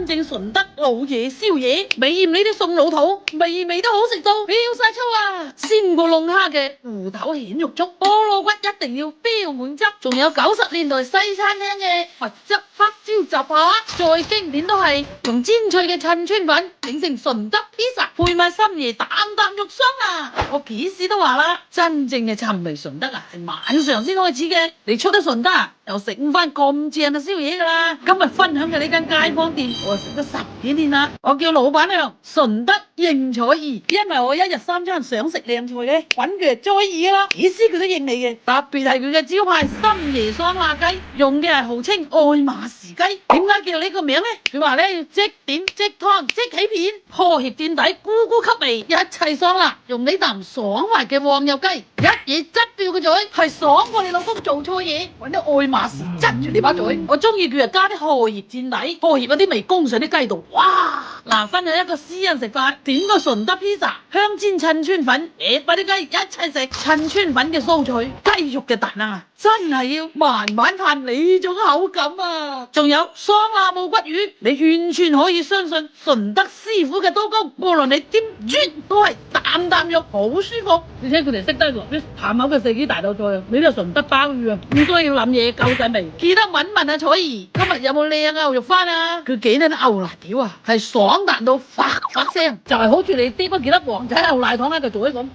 真正順德老爺宵夜，美艷你啲餸老土，味味都好食到飆晒粗啊！鮮過龍蝦嘅芋頭蜆肉粥，菠蘿骨一定要標滿汁，仲有90年代西餐廳嘅蜜汁黑椒雜扒，再經典都係用煎脆嘅襯川粉整成順德披薩，配埋深夜啖啖肉鬆啊！我幾時都話啦，真正嘅尋味順德啊，係晚上先開始嘅。你出得順德啊，又食唔翻咁正嘅宵夜噶啦。今日分享嘅呢間街坊店，我食咗10幾年啦。我叫老闆娘順德應采兒，因為我一日3餐想食靚菜嘅，揾佢係采兒啦，幾時佢都應你嘅。特別係佢嘅招牌深椰爽辣雞，用嘅係號稱愛馬仕雞。點解叫呢個名呢？佢話咧要即點即湯即起片，破協墊底，咕咕吸味，一切爽辣。用呢啖爽滑嘅黃油雞，一嘢執掉個嘴，係爽過你老公做錯嘢，揾啲愛馬仕執住你把嘴。我中意佢又加啲破協墊底，破協嗰啲味攻上啲雞度，哇！嗱，分享一個私人食法，點個順德披薩，香煎襯川粉，擺啲雞一齊食，襯川粉嘅酥脆，雞肉嘅彈啊！真係要慢慢嘆呢種口感啊！仲有爽辣無骨魚，你完全可以相信順德師傅嘅刀工，無論你點啜都係啖啖肉好舒服。而且佢哋識得落啲淡口嘅四季大豆菜啊，你呢個順德鮑魚啊，唔需要諗嘢夠晒味。記得問問啊，采兒今日有冇靚牛肉翻啊？佢幾多牛辣條啊，係爽彈到發發聲，就係好似你滴咗幾粒黃仔牛奶糖喺度做一咁。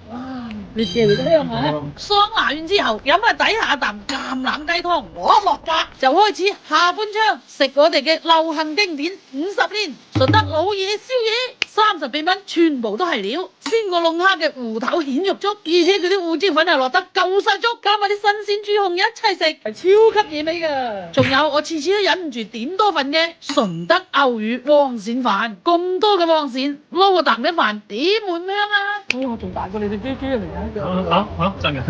你借嚟都香啊！桑拿完之後，飲下底下啖橄欖雞湯，攞落架就開始下半場食我哋嘅流行經典50年順德老爺宵夜，30幾蚊全部都係料，鮮過龍蝦嘅芋頭蜆肉粥，而且佢啲胡椒粉係落得夠晒足，加埋啲新鮮豬紅一齊食，係超級野味㗎。仲有我次次都忍唔住點多份嘅順德牛魚黃鱔飯，咁多嘅黃鱔撈個啖嘅飯點滿香啊！我仲大過你哋姐姐嚟啊！真嘅。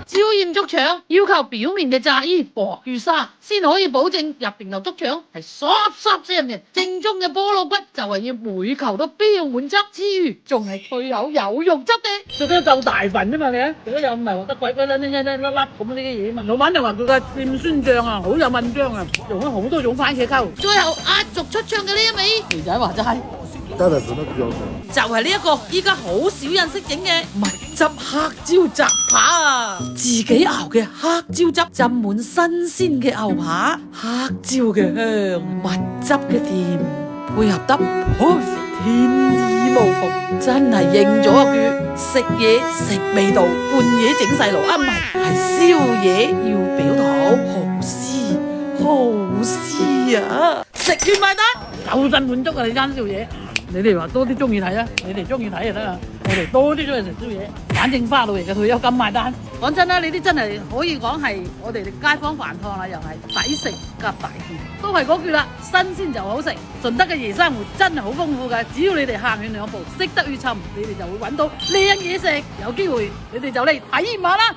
椒鹽粥腸要求表面嘅炸衣薄如沙，先可以保證入邊嚿粥腸係濕濕聲嘅。正宗嘅菠蘿骨就係要每球都標滿汁之餘，仲係脆口有肉汁嘅。做得夠大份啫嘛你啊！如果又唔係話得鬼鬼粒粒咁呢啲嘢嘛。老闆就話佢嘅甜酸醬啊好有文章啊，用咗好多種番茄溝。最後壓軸出場嘅呢一味，肥仔話就係。就係呢一個依家好少人識整嘅蜜汁黑椒雜扒啊！自己熬嘅黑椒汁浸滿新鮮嘅牛扒，黑椒嘅香，蜜汁嘅甜，配合得 perfect， 天衣無縫，真係應咗一句食嘢食味道，半夜整細路啊，唔係宵夜要表肚，好絲啊！食完埋單，夠陣滿足啊！你間宵夜。你哋話多啲中意睇啊，你哋中意睇就得啦。我哋多啲中意食宵夜，反正花老爺嘅退休金埋單。講真啦，呢啲真係可以講係我哋街坊飯堂啦，又係抵食夾大件，都係嗰句啦，新鮮就好食。順德嘅夜生活真係好豐富㗎，只要你哋行遠2步，識得去尋，你哋就會揾到靚嘢食。有機會你哋就嚟體驗下啦！